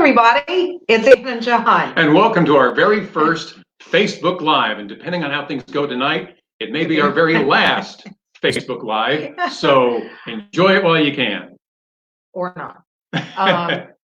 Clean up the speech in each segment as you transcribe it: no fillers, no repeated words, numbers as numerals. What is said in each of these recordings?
everybody, it's Ethan and John. And welcome to our very first Facebook Live. And depending on how things go tonight, it may be our very last Facebook Live. So enjoy it while you can. Or not.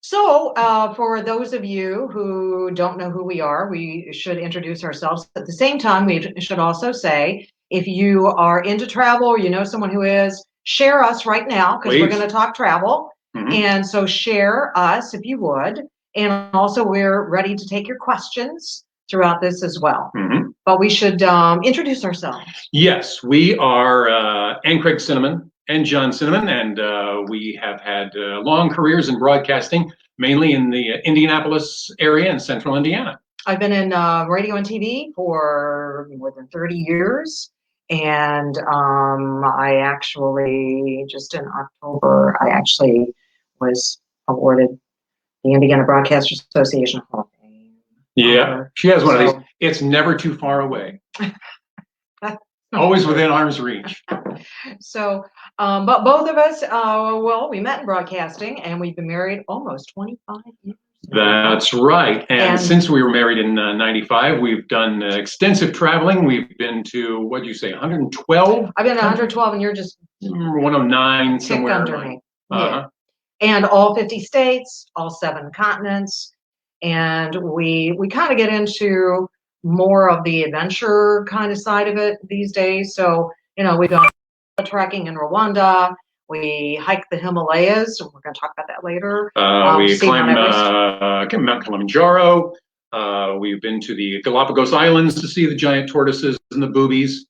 For those of you who don't know who we are, we should introduce ourselves. At the same time, we should also say, if you are into travel or you know someone who is, share us right now because we're going to talk travel. Mm-hmm. And so share us if you would. And also we're ready to take your questions throughout this as well. Mm-hmm. But we should introduce ourselves. Yes, we are Ann Craig Cinnamon and John Cinnamon, and we have had long careers in broadcasting, mainly in the Indianapolis area and central Indiana. I've been in radio and TV for more than 30 years. And I actually, just in October, was awarded the Indiana Broadcasters Association Hall of Fame. Yeah, she has one of these. It's never too far away. Always within arm's reach. So, but both of us, we met in broadcasting, and we've been married almost 25 years. That's right. And since we were married in 95, we've done extensive traveling. We've been to, what'd you say, 112? I've been to 112, and you're just 109 somewhere. Under me. Yeah. And all 50 states, all 7 continents. And we kind of get into more of the adventure kind of side of it these days. So, we've done trekking in Rwanda. We hike the Himalayas. We're going to talk about that later. We climb Mount Kilimanjaro. We've been to the Galapagos Islands to see the giant tortoises and the boobies.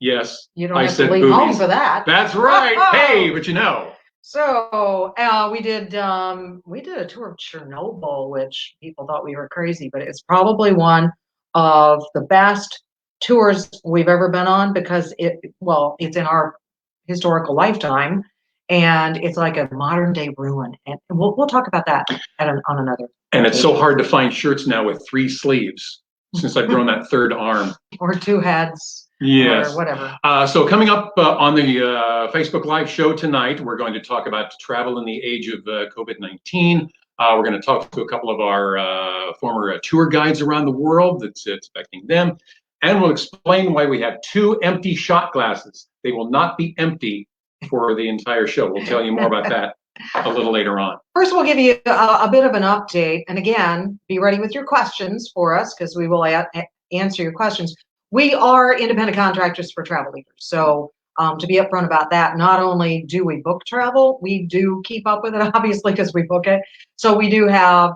Yes, you don't have to leave home for that. That's right. Hey, but you know. So we did a tour of Chernobyl, which people thought we were crazy, but it's probably one of the best tours we've ever been on because it's in our historical lifetime, and it's like a modern day ruin, and we'll talk about that on another. And it's so hard to find shirts now with 3 sleeves since I've grown that 3rd arm or 2 heads. Yes. Or whatever. So coming up on the Facebook Live show tonight, we're going to talk about travel in the age of COVID-19. We're going to talk to a couple of our former tour guides around the world that's affecting them. And we'll explain why we have 2 empty shot glasses. They will not be empty for the entire show. We'll tell you more about that a little later on. First, we'll give you a bit of an update. And again, be ready with your questions for us because we will answer your questions. We are independent contractors for travel leaders. So to be upfront about that, not only do we book travel, we do keep up with it, obviously, because we book it. So we do have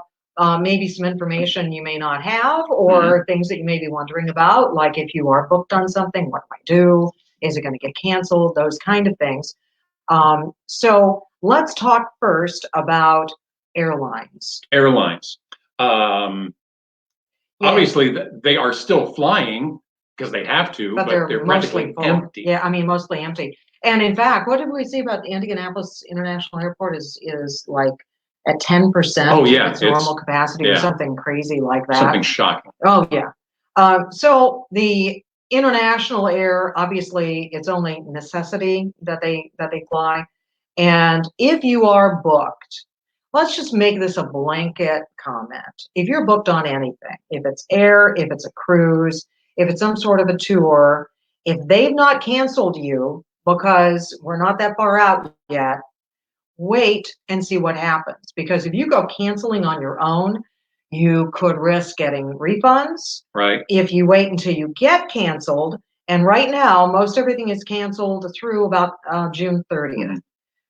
maybe some information you may not have or things that you may be wondering about, like if you are booked on something, what do I do? Is it going to get canceled? Those kind of things. So let's talk first about airlines. Airlines. Obviously, they are still flying because they have to, but they're practically empty. Yeah, I mean, mostly empty. And in fact, what did we see about the Indianapolis International Airport is like at 10% oh, yeah, its normal capacity or something crazy like that. Something shocking. Oh, yeah. So the international air, obviously, it's only necessity that they fly. And if you are booked, let's just make this a blanket comment. If you're booked on anything, if it's air, if it's a cruise, if it's some sort of a tour, if they've not canceled you because we're not that far out yet, wait and see what happens. Because if you go canceling on your own, you could risk getting refunds. Right. If you wait until you get canceled, and right now, most everything is canceled through about June 30th. Mm-hmm.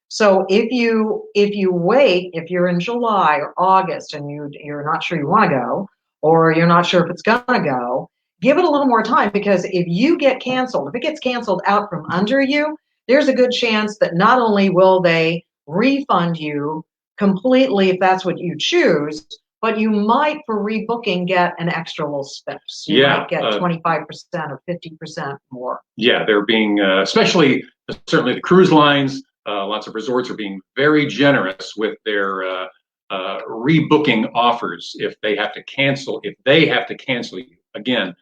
So if you wait, if you're in July or August and you're not sure you want to go, or you're not sure if it's going to go, give it a little more time, because if you get canceled, if it gets canceled out from under you, there's a good chance that not only will they refund you completely if that's what you choose, but you might, for rebooking, get an extra little spiffs. You might get 25% or 50% more. Yeah, they're being, especially, certainly the cruise lines, lots of resorts are being very generous with their rebooking offers if they have to cancel you. Again,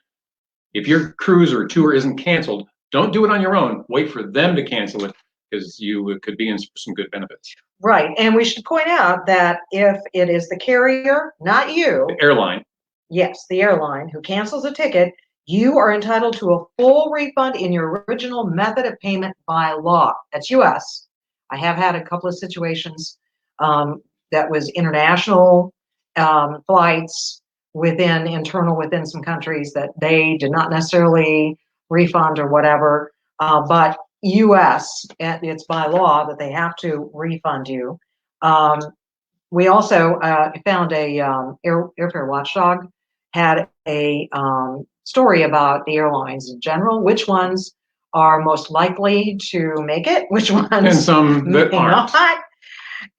if your cruise or tour isn't canceled, don't do it on your own. Wait for them to cancel it, because you could be in some good benefits. Right. And we should point out that if it is the carrier, not you, The airline. yes, the airline who cancels a ticket, you are entitled to a full refund in your original method of payment by law. That's US. I have had a couple of situations that was international flights within some countries that they did not necessarily refund or whatever, but US, it's by law that they have to refund you. We also found a airfare watchdog had a story about the airlines in general, which ones are most likely to make it, which ones And some that may aren't. not.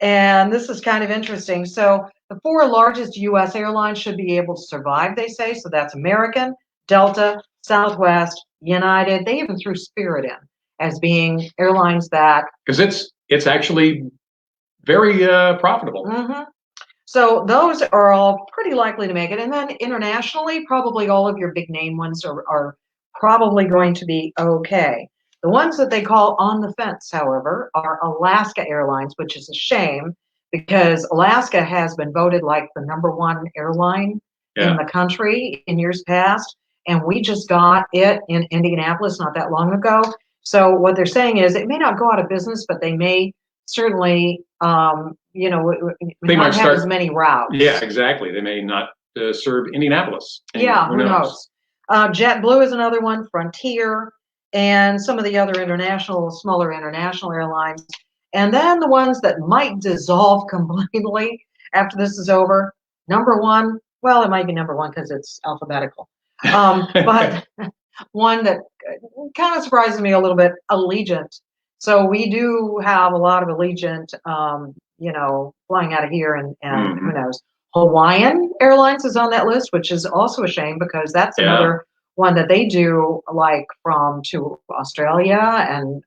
And this is kind of interesting. So the 4 largest US airlines should be able to survive, they say. So that's American, Delta, Southwest, United. They even threw Spirit in as being airlines that, Because it's actually very profitable. mm-hmm. So those are all pretty likely to make it. And then internationally, probably all of your big name ones are probably going to be okay. The ones that they call on the fence, however, are Alaska Airlines, which is a shame because Alaska has been voted like the #1 airline in the country in years past. And we just got it in Indianapolis not that long ago. So what they're saying is it may not go out of business, but they may certainly, They not might have start as many routes. Yeah, exactly. They may not serve Indianapolis. And Yeah, who knows? JetBlue is another one, Frontier, and some of the other smaller international airlines. And then the ones that might dissolve completely after this is over. #1, well, it might be #1 because it's alphabetical. But one that kind of surprises me a little bit, Allegiant. So we do have a lot of Allegiant, flying out of here, and who knows. Hawaiian Airlines is on that list, which is also a shame because that's another one that they do like from to Australia. And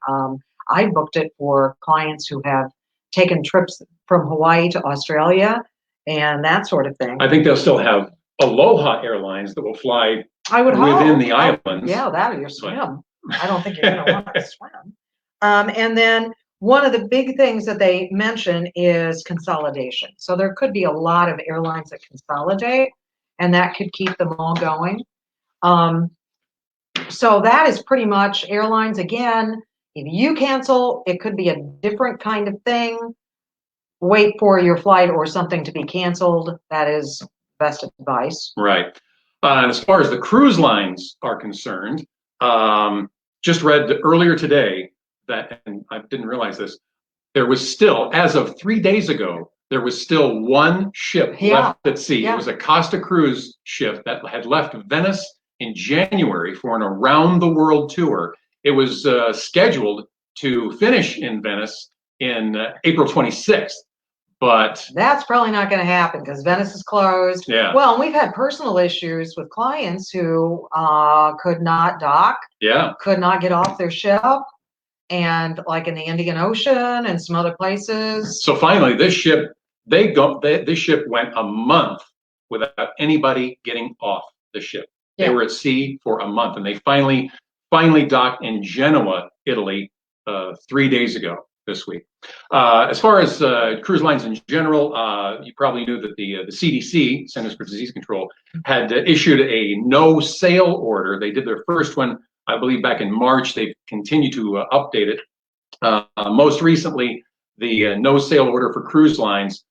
I booked it for clients who have taken trips from Hawaii to Australia and that sort of thing. I think they'll still have Aloha Airlines that will fly within the islands. Yeah, that or your swim. I don't think you're going to want to swim. And then one of the big things that they mention is consolidation. So there could be a lot of airlines that consolidate, and that could keep them all going. So that is pretty much airlines. Again, if you cancel, it could be a different kind of thing. Wait for your flight or something to be canceled. That is best advice. Right. And as far as the cruise lines are concerned, just read earlier today that, and I didn't realize this, there was still, as of 3 days ago, there was still one ship left at sea. It was a Costa Cruise ship that had left Venice in January for an around-the-world tour. It was scheduled to finish in Venice in April 26th. But that's probably not going to happen because Venice is closed. Yeah. Well, we've had personal issues with clients who could not dock, could not get off their ship, and like in the Indian Ocean and some other places. So finally, this ship went a month without anybody getting off the ship. Yeah. They were at sea for a month, and they finally docked in Genoa, Italy, 3 days ago. This week. As far as cruise lines in general, you probably knew that the CDC, Centers for Disease Control, had issued a no-sail order. They did their first one, I believe, back in March. They've continued to update it. Most recently, the no-sail order for cruise lines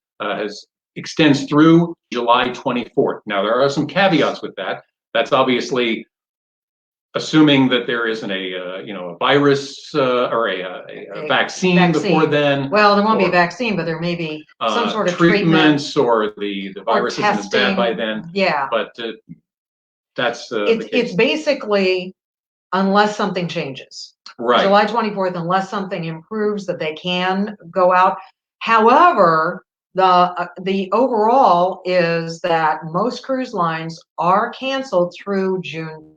extends through July 24th. Now, there are some caveats with that. That's obviously assuming that there isn't a virus or a vaccine before then. Well, there won't be a vaccine, but there may be some sort of treatments, or the virus isn't as bad by then. Yeah, but that's it's basically unless something changes. Right. July 24th, unless something improves that they can go out. However, the overall is that most cruise lines are canceled through June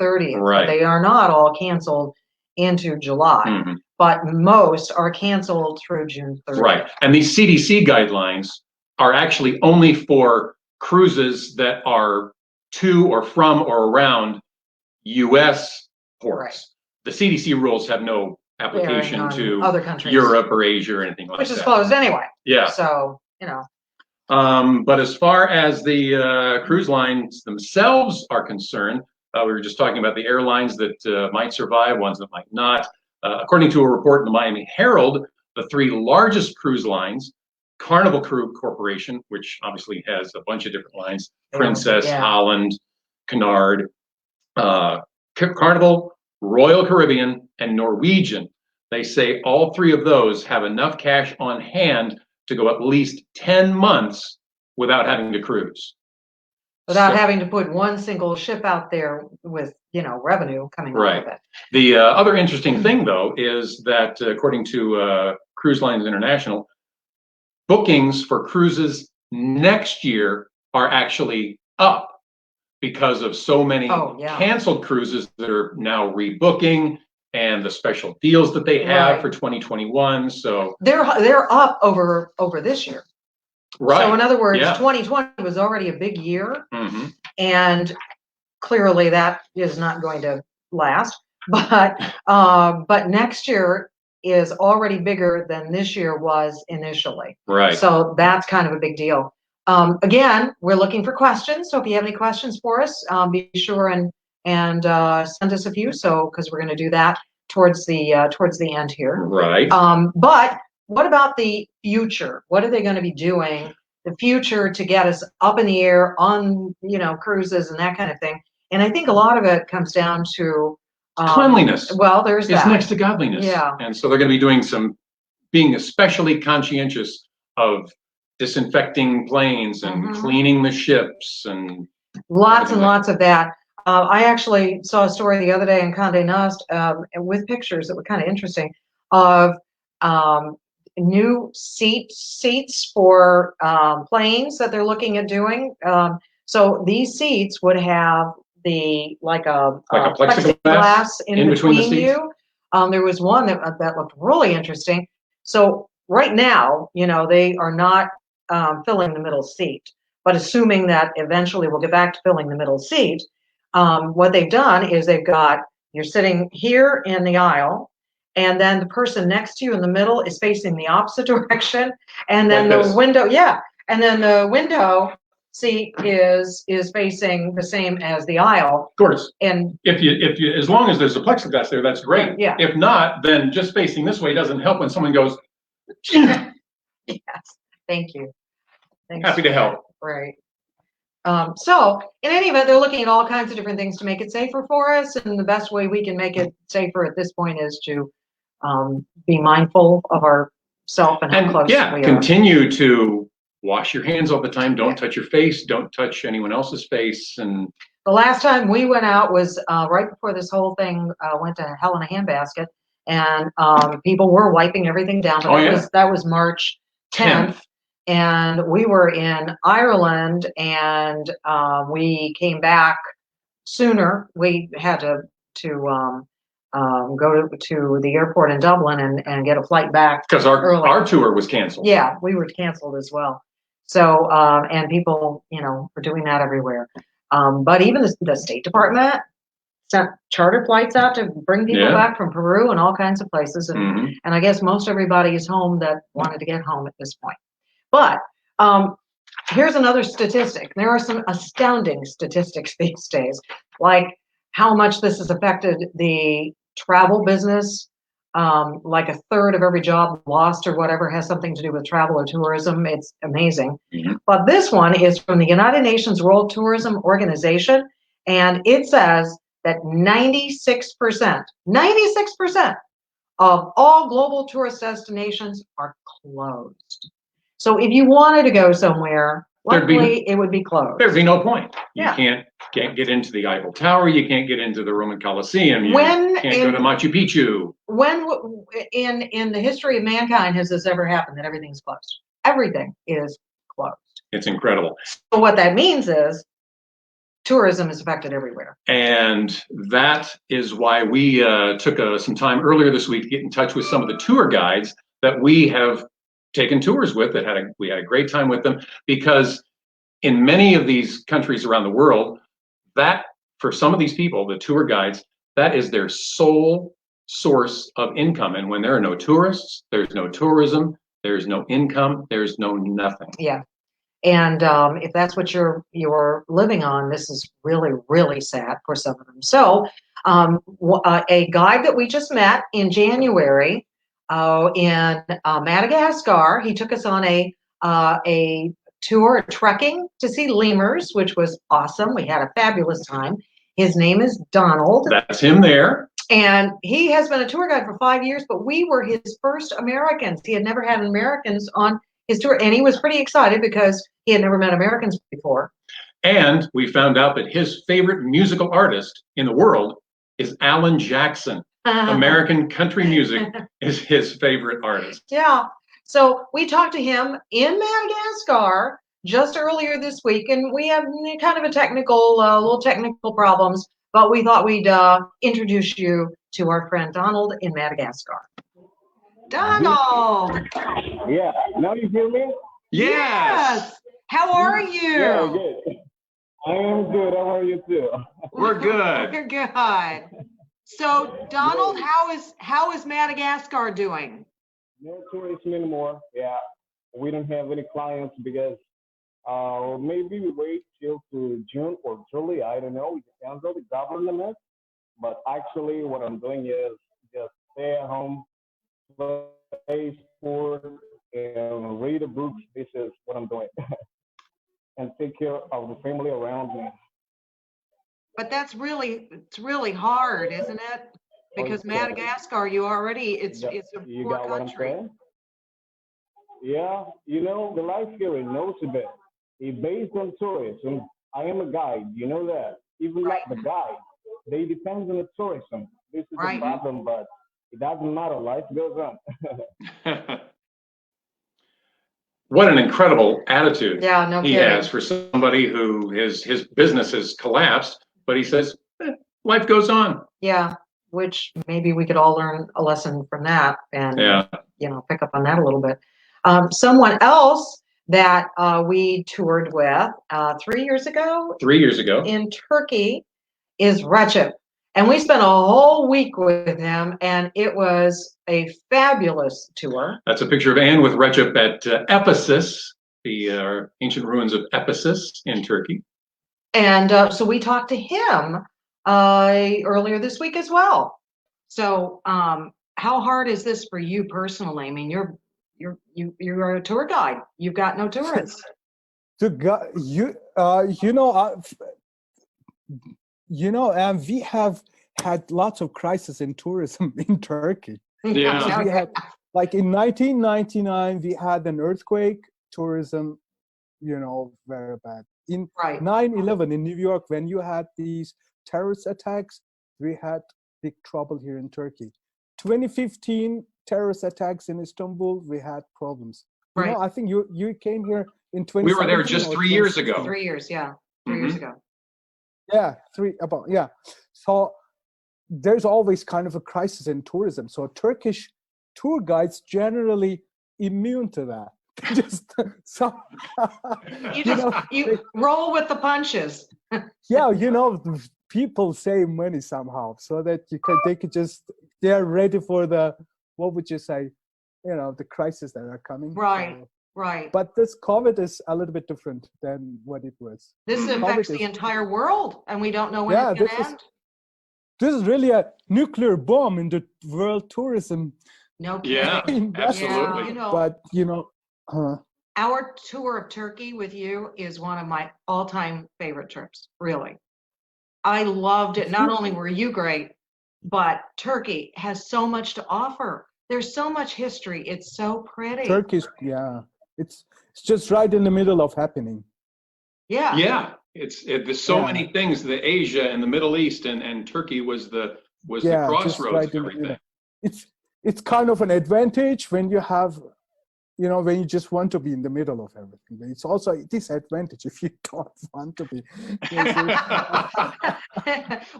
30th. Right. They are not all canceled into July, but most are canceled through June 30th. Right. And these CDC guidelines are actually only for cruises that are to or from or around U.S. ports. Right. The CDC rules have no application on to other countries, Europe or Asia or anything like that. which is closed anyway. Yeah. So, But as far as the cruise lines themselves are concerned, we were just talking about the airlines that might survive, ones that might not. According to a report in the Miami Herald, the three largest cruise lines, Carnival Cruise Corporation, which obviously has a bunch of different lines, Princess, yeah. Holland, Cunard, Carnival, Royal Caribbean, and Norwegian. They say all three of those have enough cash on hand to go at least 10 months without having to cruise. Without having to put one single ship out there with, revenue coming out of it. The other interesting thing, though, is that according to Cruise Lines International, bookings for cruises next year are actually up because of so many canceled cruises that are now rebooking and the special deals that they have for 2021. So they're up over this year. Right. So in other words, 2020 was already a big year, and clearly that is not going to last. But next year is already bigger than this year was initially. Right. So that's kind of a big deal. Again, we're looking for questions. So if you have any questions for us, be sure and send us a few. So because we're going to do that towards the end here. Right. But what about the future? What are they going to be doing the future to get us up in the air on cruises and that kind of thing? And I think a lot of it comes down to cleanliness. Well, there's that. It's next to godliness. Yeah. And so they're going to be being especially conscientious of disinfecting planes and cleaning the ships and lots and lots of that. I actually saw a story the other day in Condé Nast with pictures that were kind of interesting of new seats for planes that they're looking at doing. So these seats would have like a plexiglass in between you. There was one that looked really interesting. So right now, they are not filling the middle seat, but assuming that eventually we'll get back to filling the middle seat, what they've done is you're sitting here in the aisle, and then the person next to you in the middle is facing the opposite direction, and then the window seat is facing the same as the aisle. Of course. And if you as long as there's a plexiglass there, that's great. Yeah. If not, then just facing this way doesn't help when someone goes. Yes. Thank you. Thanks. Happy to help. Right. So in any event, they're looking at all kinds of different things to make it safer for us, and the best way we can make it safer at this point is to be mindful of ourselves and how close we are. Continue to wash your hands all the time. Don't touch your face. Don't touch anyone else's face. And the last time we went out was right before this whole thing went to hell in a handbasket, and people were wiping everything down. But that was March 10th. And we were in Ireland, and we came back sooner. We had to go to the airport in Dublin and get a flight back because our tour was canceled. Yeah, we were canceled as well. So and people, were doing that everywhere. But even the State Department sent charter flights out to bring people back from Peru and all kinds of places, and I guess most everybody is home that wanted to get home at this point. But here's another statistic. There are some astounding statistics these days, like how much this has affected the travel business. Like a third of every job lost or whatever has something to do with travel or tourism. It's amazing. But this one is from the United Nations World Tourism Organization, and it says that 96% of all global tourist destinations are closed. So if you wanted to go somewhere, luckily it would be closed. There'd be no point. You can't get into the Eiffel Tower. You can't get into the Roman Colosseum. You can't go to Machu Picchu. When in the history of mankind has this ever happened that everything's closed? Everything is closed. It's incredible. So what that means is tourism is affected everywhere. And that is why we took some time earlier this week to get in touch with some of the tour guides that we have taken tours with. We had a great time with them, because in many of these countries around the world, that for some of these people, the tour guides, that is their sole source of income. And when there are no tourists, there's no tourism, there's no income, there's no nothing. Yeah. And if that's what you're living on, this is really, really sad for some of them. So a guide that we just met in January in Madagascar, he took us on a tour, trekking to see lemurs, which was awesome. We had a fabulous time. His name is Donald. That's him there. And he has been a tour guide for 5 years, but we were his first Americans. He had never had Americans on his tour, and he was pretty excited because he had never met Americans before. And we found out that his favorite musical artist in the world is Alan Jackson. American country music is his favorite artist. Yeah. So we talked to him in Madagascar just earlier this week, and we have kind of little technical problems, but we thought we'd introduce you to our friend Donald in Madagascar. Donald! Yeah, now you hear me? Yes! How are you? Yeah, good. I am good. How are you too? We're good. We're good. So, Donald, how is Madagascar doing? No tourism anymore. Yeah, we don't have any clients because maybe we wait till to June or July. I don't know. It depends on the government. But actually, what I'm doing is just stay at home, play sport, and read a book. This is what I'm doing, and take care of the family around me. But it's really hard, isn't it? Because Madagascar, it's a You poor got what I'm country. saying? Yeah, you know, the life here in Nosebet is based on tourism. I am a guide, you know that. Even Right. like the guide, they depend on the tourism. This is Right. the problem, but it doesn't matter. Life goes on. What an incredible attitude Yeah, no he kidding. has for somebody who his business has collapsed, but he says, life goes on. Yeah, which maybe we could all learn a lesson from that and Yeah. pick up on that a little bit. Someone else that we toured with 3 years ago 3 years ago. in Turkey is Recep. And we spent a whole week with him, and it was a fabulous tour. That's a picture of Anne with Recep at Ephesus, the ancient ruins of Ephesus in Turkey. And so we talked to him earlier this week as well. So, how hard is this for you personally? I mean, you're a tour guide. You've got no tourists. And we have had lots of crises in tourism in Turkey. Yeah. We had, like in 1999, we had an earthquake, tourism, very bad. In Right. 9/11 in New York, when you had these terrorist attacks, we had big trouble here in Turkey. 2015 terrorist attacks in Istanbul, we had problems. Right. I think you came here in 2017. We were there just or 3 years ago. 3 years, yeah. 3 years ago. Yeah, So there's always kind of a crisis in tourism. So Turkish tour guides generally immune to that. Just so You roll with the punches. people save money somehow so that they're ready for the, what would you say, the crisis that are coming. Right. So, Right. but this COVID is a little bit different than what it was. This COVID affects the is- entire world, and we don't know when Yeah, it's going to this is- end. This is really a nuclear bomb in the world tourism. No kidding. Yeah, absolutely. Yeah, But our tour of Turkey with you is one of my all-time favorite trips, really. I loved it. Not only were you great, but Turkey has so much to offer. There's so much history. It's so pretty. Turkish, it's just right in the middle of happening. Yeah. Yeah, there's so many things. The Asia and the Middle East and Turkey was the Just crossroads right of in the everything. middle. It's kind of an advantage when you have, when you just want to be in the middle of everything. But it's also a disadvantage if you don't want to be.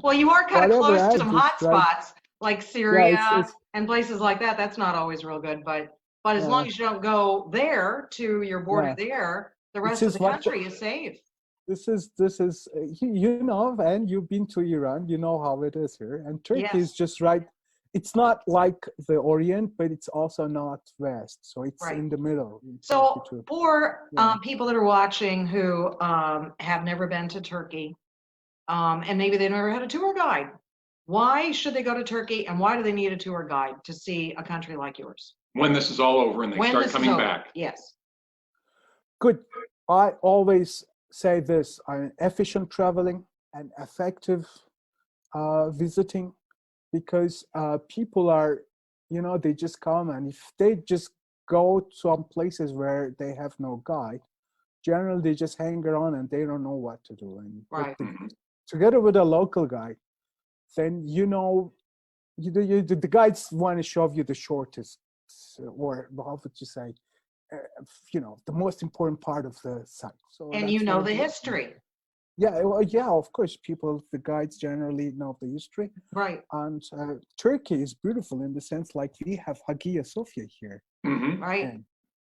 Well, you are kind of Whatever close to some hot happens, right? spots like Syria it's- and places like that. That's not always real good, but as long as you don't go there to your border there, the rest of just the what- country is safe. This is, and you've been to Iran, you know how it is here. And Turkey Yes. is just right it's not like the Orient, but it's also not West. So it's Right. in the middle. in So between. for Yeah. people that are watching who have never been to Turkey, and maybe they've never had a tour guide, why should they go to Turkey and why do they need a tour guide to see a country like yours? When this is all over and they When start this is coming over. back. Yes. Good. I always say this: efficient traveling and effective visiting, because people are, they just come, and if they just go some places where they have no guide, generally they just hang around and they don't know what to do. And Right. together with a local guide, then the guides want to show you the shortest, or how would you say, the most important part of the site. So And that's you know what the it is. history. Yeah, well, yeah, of course, the guides generally know the history. Right. And Turkey is beautiful in the sense, like, we have Hagia Sophia here. Mhm. Right. And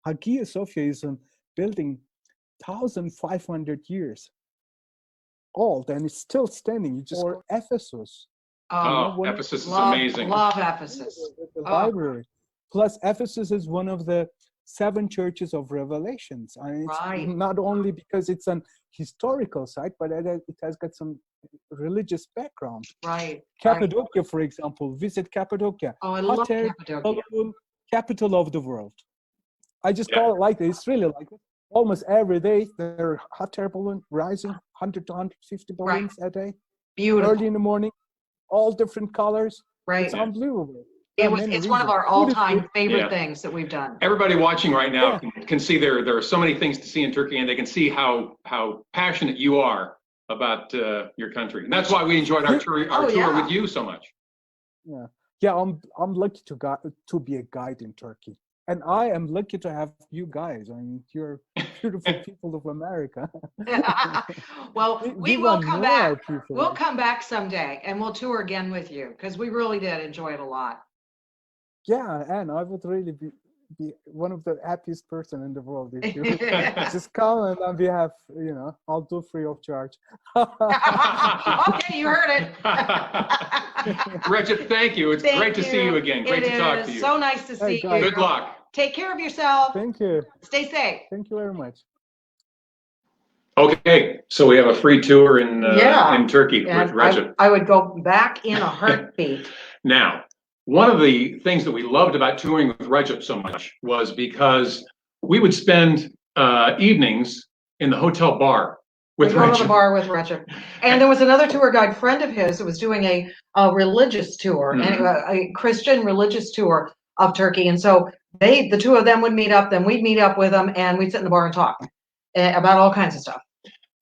Hagia Sophia is a building 1,500 years old, and it's still standing. You just or Ephesus. Oh, one of- Ephesus is love, amazing. love Ephesus. The Oh. library. Plus, Ephesus is one of the 7 churches of Revelations. And it's Right. not only because it's an historical site, but it has got some religious background. Right. Cappadocia, for example, visit Cappadocia. Oh, I love Hotter Cappadocia. balloon, capital of the world. I just Yeah. call it like this. It's really like it. Almost every day, there are hot air balloon rising, 100 to 150 Right. balloons a day. Beautiful. Early in the morning, all different colors. Right. It's unbelievable. There are many It's one of reasons. our Food is all-time good. favorite Yeah. things that we've done. Everybody watching right now Yeah. can see there are so many things to see in Turkey, and they can see how passionate you are about your country. And that's why we enjoyed our tour Oh, yeah. with you so much. Yeah, I'm lucky to be a guide in Turkey, and I am lucky to have you guys. I mean, you're beautiful people of America. Well, we will want come more back. people. We'll come back someday and we'll tour again with you because we really did enjoy it a lot. Yeah, and I would really be one of the happiest person in the world if you just come, and on behalf, I'll do free of charge. Okay, you heard it. Recep, thank you. It's Thank great to see you again. Great It to talk to is you. so nice to Hey, see guys. you. Good luck. Take care of yourself. Thank you. Stay safe. Thank you very much. Okay, so we have a free tour in Yeah. Turkey with And Recep. I would go back in a heartbeat. Now, one of the things that we loved about touring with Recep so much was because we would spend evenings in the hotel bar with We go to the Recep. bar with Recep. And there was another tour guide friend of his who was doing a religious tour, and a Christian religious tour of Turkey. And so the two of them would meet up, then we'd meet up with them, and we'd sit in the bar and talk about all kinds of stuff.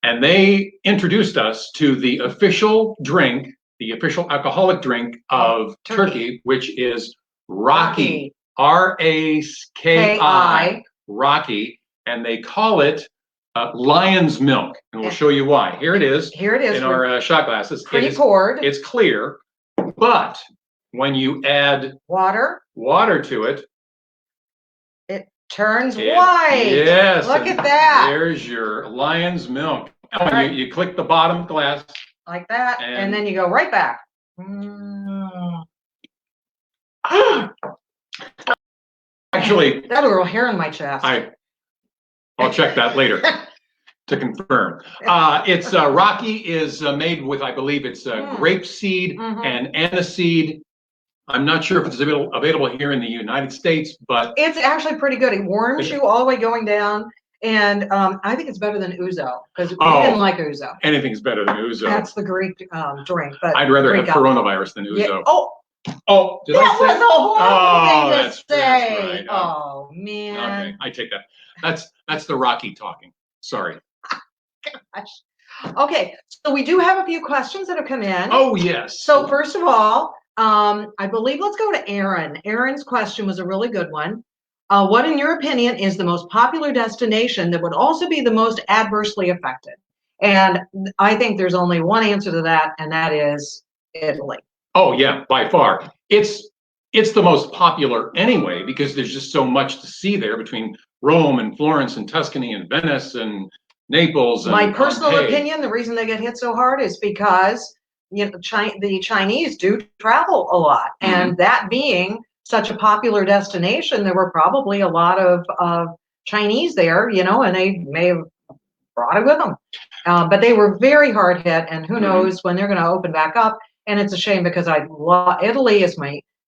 And they introduced us to the official drink, the official alcoholic drink of Turkey, which is Raki, R-A-K-I, Raki, and they call it lion's milk. And we'll show you why. Here it is. Here it is. In our shot glasses. Pre-poured. It's clear, but when you add Water. to it, Turns white. Yes. Look and at that. There's your lion's milk. All right. You click the bottom glass. Like that. And- And then you go right back. Mm. Actually, Got a little hair in my chest. I'll check that later to confirm. It's Raki is made with, I believe it's grape seed Mhm. and aniseed. I'm not sure if it's available here in the United States, but It's actually pretty good. It warms you all the way going down. And I think it's better than Ouzo because we didn't like Ouzo. anything's better than Ouzo. That's the Greek drink. But I'd rather have Greek alcohol. coronavirus than Ouzo. Yeah. Oh, Oh, did I that say? was a horrible thing to that's say. right. Oh, man. Okay, I take that. That's the Rocky talking. Sorry. Okay, so we do have a few questions that have come in. Oh, yes. So first of all, I believe let's go to Aaron. Aaron's question was a really good one. What, in your opinion, is the most popular destination that would also be the most adversely affected? And I think there's only one answer to that, and that is Italy. Oh, yeah, by far. It's the most popular anyway, because there's just so much to see there between Rome and Florence and Tuscany and Venice and Naples and My personal Pompeii. opinion, the reason they get hit so hard is because the Chinese do travel a lot, and that being such a popular destination, there were probably a lot of Chinese there, and they may have brought it with them. But they were very hard hit, and who knows when they're going to open back up. And it's a shame because Italy is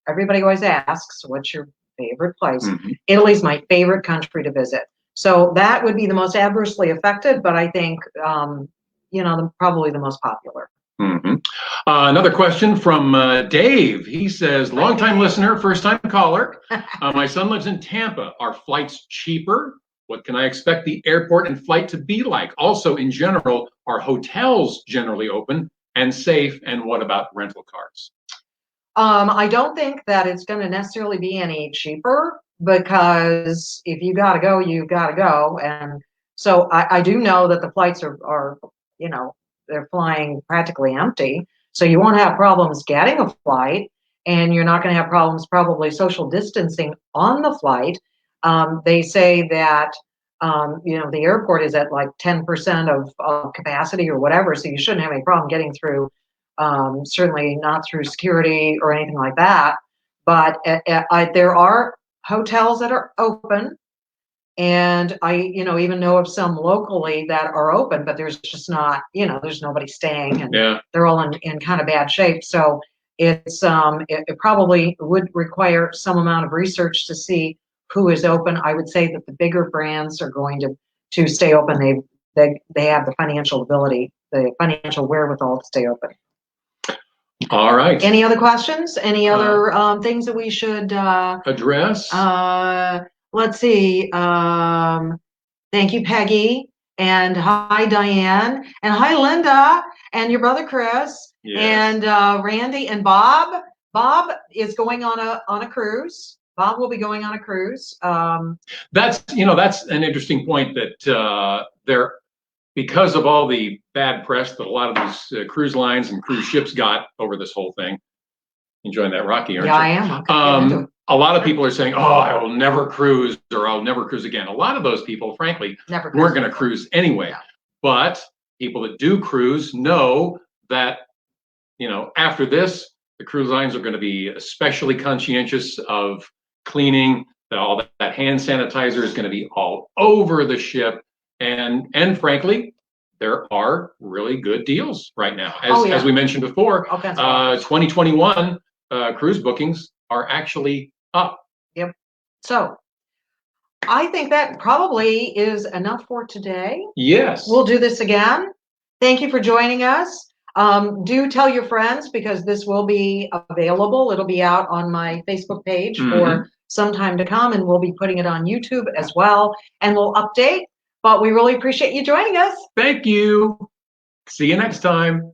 everybody always asks, what's your favorite place? Italy's my favorite country to visit. So that would be the most adversely affected, but I think, probably the most popular. Another question from Dave. He says, longtime listener, first time caller. My son lives in Tampa. Are flights cheaper? What can I expect the airport and flight to be like? Also, in general, are hotels generally open and safe? And what about rental cars? I don't think that it's going to necessarily be any cheaper, because if you got to go, you got to go. And so I do know that the flights are they're flying practically empty. So you won't have problems getting a flight, and you're not going to have problems probably social distancing on the flight. They say that, the airport is at like 10% of capacity or whatever, so you shouldn't have any problem getting through, certainly not through security or anything like that. But there are hotels that are open, and I, even know of some locally that are open, but there's just not, there's nobody staying, and they're all in kind of bad shape. So it's it probably would require some amount of research to see who is open. I would say that the bigger brands are going to stay open. They have the financial ability, the financial wherewithal to stay open. All right. Any other questions? Any other things that we should address? Let's see. Thank you, Peggy. And hi, Diane. And hi, Linda. And your brother, Chris. Yes. And Randy and Bob. Bob is going on a cruise. Bob will be going on a cruise. That's an interesting point, that because of all the bad press that a lot of these cruise lines and cruise ships got over this whole thing. Enjoying that, Rocky, aren't you? Yeah, I am. A lot of people are saying, "Oh, I will never cruise," or "I'll never cruise again." A lot of those people, frankly, weren't going to cruise anyway. Yeah. But people that do cruise know that, after this, the cruise lines are going to be especially conscientious of cleaning. All that hand sanitizer is going to be all over the ship. And frankly, there are really good deals right now. As we mentioned before, 2021 cruise bookings are actually up. Yep. So I think that probably is enough for today. Yes. We'll do this again. Thank you for joining us. Do tell your friends, because this will be available. It'll be out on my Facebook page for some time to come, and we'll be putting it on YouTube as well, and we'll update. But we really appreciate you joining us. Thank you. See you next time.